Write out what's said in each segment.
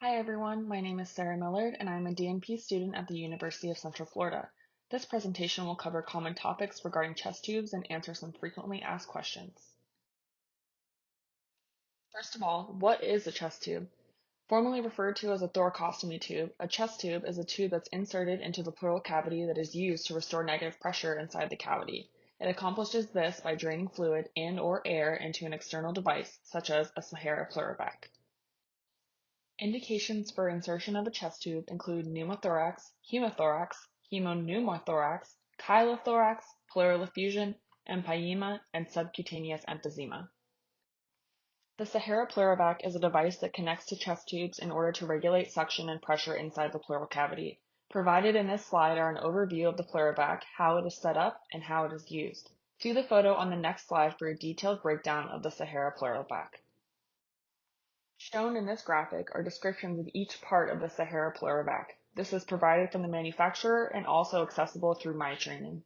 Hi everyone, my name is Sarah Millard and I'm a DNP student at the University of Central Florida. This presentation will cover common topics regarding chest tubes and answer some frequently asked questions. First of all, what is a chest tube? Formerly referred to as a thoracostomy tube, a chest tube is a tube that's inserted into the pleural cavity that is used to restore negative pressure inside the cavity. It accomplishes this by draining fluid and/or air into an external device, such as a Sahara pleurovac. Indications for insertion of a chest tube include pneumothorax, hemopneumothorax, chylothorax, pleural effusion, empyema, and subcutaneous emphysema. The Sahara pleurovac is a device that connects to chest tubes in order to regulate suction and pressure inside the pleural cavity. Provided in this slide are an overview of the pleurovac, how it is set up, and how it is used. See the photo on the next slide for a detailed breakdown of the Sahara pleurovac. Shown in this graphic are descriptions of each part of the Sahara pleurovac. This is provided from the manufacturer and also accessible through My Training.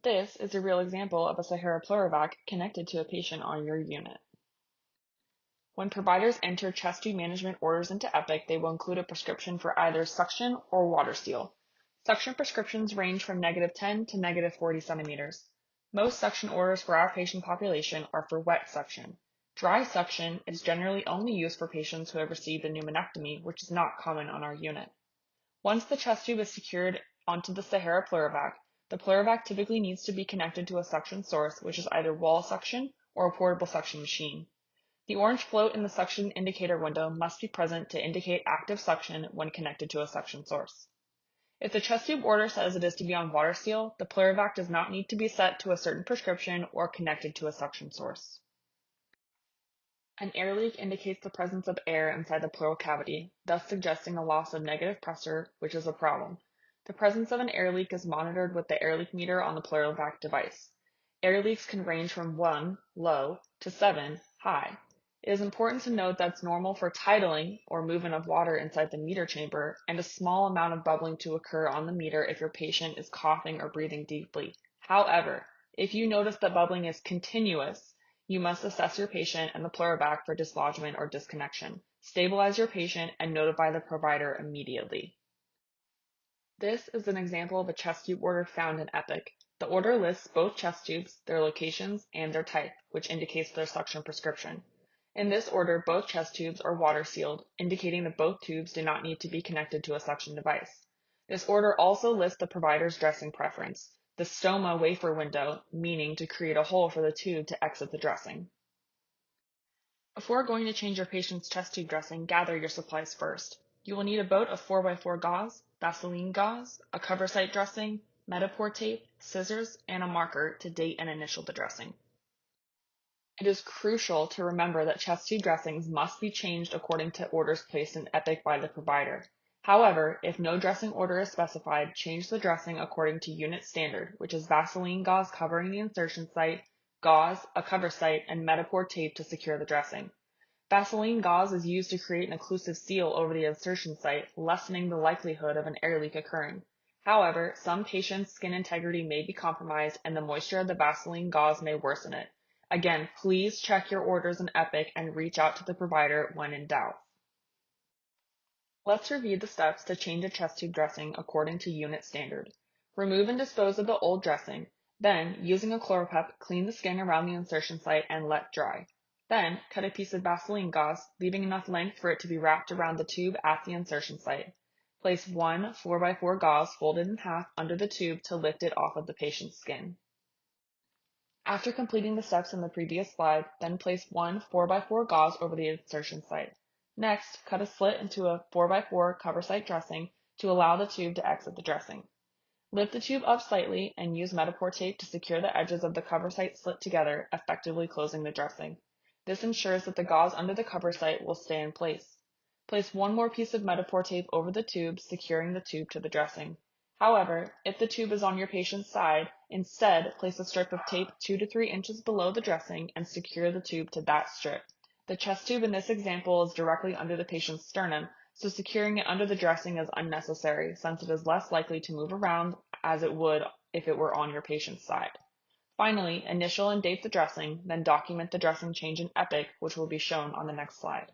This is a real example of a Sahara pleurovac connected to a patient on your unit. When providers enter chest tube management orders into Epic, they will include a prescription for either suction or water seal. Suction prescriptions range from -10 to -40 centimeters. Most suction orders for our patient population are for wet suction. Dry suction is generally only used for patients who have received a pneumonectomy, which is not common on our unit. Once the chest tube is secured onto the Sahara pleurovac, the pleurovac typically needs to be connected to a suction source, which is either wall suction or a portable suction machine. The orange float in the suction indicator window must be present to indicate active suction when connected to a suction source. If the chest tube order says it is to be on water seal, the pleurovac does not need to be set to a certain prescription or connected to a suction source. An air leak indicates the presence of air inside the pleural cavity, thus suggesting a loss of negative pressure, which is a problem. The presence of an air leak is monitored with the air leak meter on the pleurovac device. Air leaks can range from 1, low, to 7, high. It is important to note that it's normal for tidling, or movement of water inside the meter chamber, and a small amount of bubbling to occur on the meter if your patient is coughing or breathing deeply. However, if you notice that bubbling is continuous, you must assess your patient and the pleurovac for dislodgement or disconnection. Stabilize your patient and notify the provider immediately. This is an example of a chest tube order found in Epic. The order lists both chest tubes, their locations, and their type, which indicates their suction prescription. In this order, both chest tubes are water sealed, indicating that both tubes do not need to be connected to a suction device. This order also lists the provider's dressing preference, the stoma wafer window, meaning to create a hole for the tube to exit the dressing. Before going to change your patient's chest tube dressing, gather your supplies first. You will need a boat of 4x4 gauze, Vaseline gauze, a cover site dressing, Metapore tape, scissors, and a marker to date and initial the dressing. It is crucial to remember that chest tube dressings must be changed according to orders placed in Epic by the provider. However, if no dressing order is specified, change the dressing according to unit standard, which is Vaseline gauze covering the insertion site, gauze, a cover site, and Metapore tape to secure the dressing. Vaseline gauze is used to create an occlusive seal over the insertion site, lessening the likelihood of an air leak occurring. However, some patients' skin integrity may be compromised and the moisture of the Vaseline gauze may worsen it. Again, please check your orders in Epic and reach out to the provider when in doubt. Let's review the steps to change a chest tube dressing according to unit standard. Remove and dispose of the old dressing. Then, using a Chloropep, clean the skin around the insertion site and let dry. Then, cut a piece of Vaseline gauze, leaving enough length for it to be wrapped around the tube at the insertion site. Place one 4x4 gauze folded in half under the tube to lift it off of the patient's skin. After completing the steps in the previous slide, then place one 4x4 gauze over the insertion site. Next, cut a slit into a 4x4 cover site dressing to allow the tube to exit the dressing. Lift the tube up slightly and use Metapore tape to secure the edges of the cover site slit together, effectively closing the dressing. This ensures that the gauze under the cover site will stay in place. Place one more piece of Metapore tape over the tube, securing the tube to the dressing. However, if the tube is on your patient's side, instead place a strip of tape 2 to 3 inches below the dressing and secure the tube to that strip. The chest tube in this example is directly under the patient's sternum, so securing it under the dressing is unnecessary since it is less likely to move around as it would if it were on your patient's side. Finally, initial and date the dressing, then document the dressing change in Epic, which will be shown on the next slide.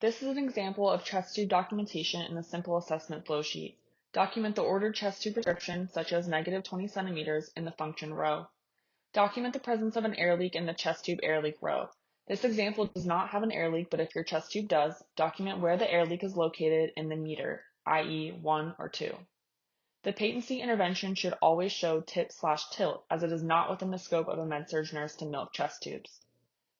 This is an example of chest tube documentation in the simple assessment flow sheet. Document the ordered chest tube prescription, such as -20 centimeters, in the function row. Document the presence of an air leak in the chest tube air leak row. This example does not have an air leak, but if your chest tube does, document where the air leak is located in the meter, i.e. 1 or 2. The patency intervention should always show tip/tilt, as it is not within the scope of a med-surg nurse to milk chest tubes.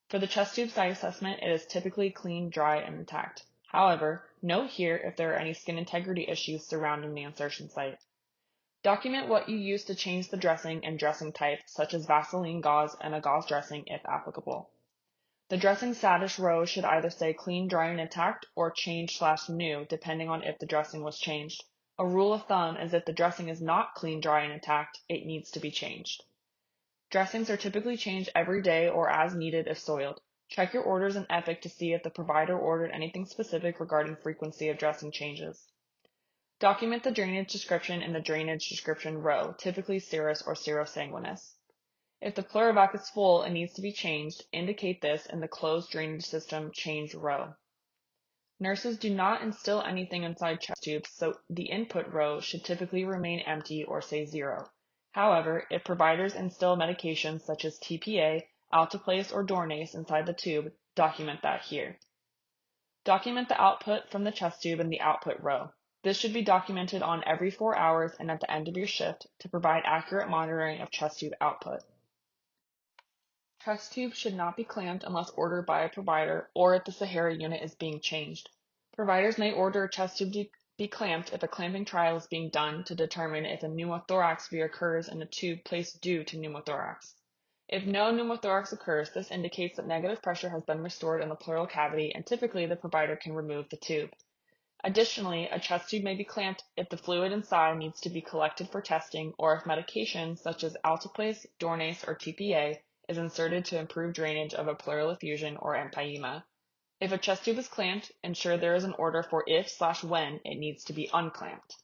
For the chest tube site assessment, it is typically clean, dry, and intact. However, note here if there are any skin integrity issues surrounding the insertion site. Document what you use to change the dressing and dressing type, such as Vaseline gauze and a gauze dressing if applicable. The dressing status row should either say clean, dry, and intact or change/new, depending on if the dressing was changed. A rule of thumb is if the dressing is not clean, dry, and intact, it needs to be changed. Dressings are typically changed every day or as needed if soiled. Check your orders in Epic to see if the provider ordered anything specific regarding frequency of dressing changes. Document the drainage description in the drainage description row, typically serous or serosanguinous. If the pleuravac is full and needs to be changed, indicate this in the closed drainage system change row. Nurses do not instill anything inside chest tubes, so the input row should typically remain empty or say 0. However, if providers instill medications such as TPA, alteplase, or Dornase inside the tube, document that here. Document the output from the chest tube in the output row. This should be documented on every 4 hours and at the end of your shift to provide accurate monitoring of chest tube output. Chest tubes should not be clamped unless ordered by a provider or if the Sahara unit is being changed. Providers may order a chest tube to be clamped if a clamping trial is being done to determine if a pneumothorax reoccurs in a tube placed due to pneumothorax. If no pneumothorax occurs, this indicates that negative pressure has been restored in the pleural cavity and typically the provider can remove the tube. Additionally, a chest tube may be clamped if the fluid inside needs to be collected for testing or if medication such as alteplase, Dornase, or TPA is inserted to improve drainage of a pleural effusion or empyema. If a chest tube is clamped, ensure there is an order for if/when it needs to be unclamped.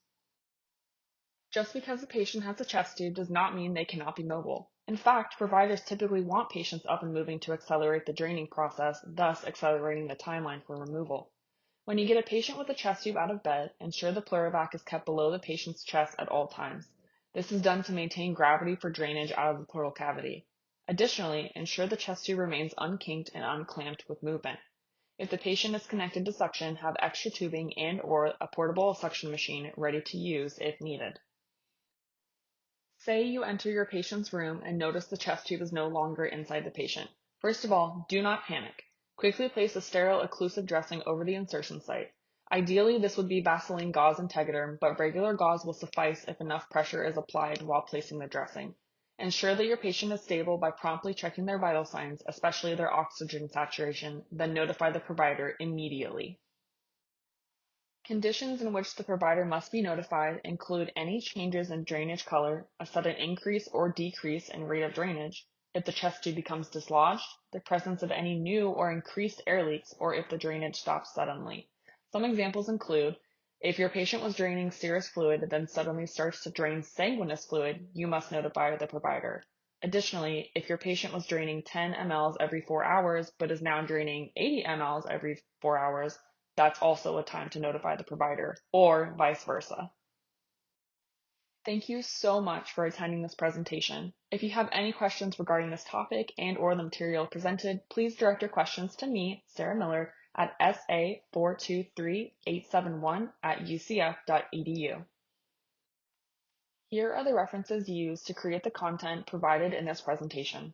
Just because a patient has a chest tube does not mean they cannot be mobile. In fact, providers typically want patients up and moving to accelerate the draining process, thus accelerating the timeline for removal. When you get a patient with a chest tube out of bed, ensure the pleuravac is kept below the patient's chest at all times. This is done to maintain gravity for drainage out of the pleural cavity. Additionally, ensure the chest tube remains unkinked and unclamped with movement. If the patient is connected to suction, have extra tubing and/or a portable suction machine ready to use if needed. Say you enter your patient's room and notice the chest tube is no longer inside the patient. First of all, do not panic. Quickly place a sterile occlusive dressing over the insertion site. Ideally, this would be Vaseline gauze and Tegaderm, but regular gauze will suffice if enough pressure is applied while placing the dressing. Ensure that your patient is stable by promptly checking their vital signs, especially their oxygen saturation, then notify the provider immediately. Conditions in which the provider must be notified include any changes in drainage color, a sudden increase or decrease in rate of drainage, if the chest tube becomes dislodged, the presence of any new or increased air leaks, or if the drainage stops suddenly. Some examples include, if your patient was draining serous fluid then suddenly starts to drain sanguineous fluid, you must notify the provider. Additionally, if your patient was draining 10 mLs every 4 hours but is now draining 80 mLs every 4 hours, that's also a time to notify the provider, or vice versa. Thank you so much for attending this presentation. If you have any questions regarding this topic and/or the material presented, please direct your questions to me, Sarah Miller, at sa423871@ucf.edu. Here are the references used to create the content provided in this presentation.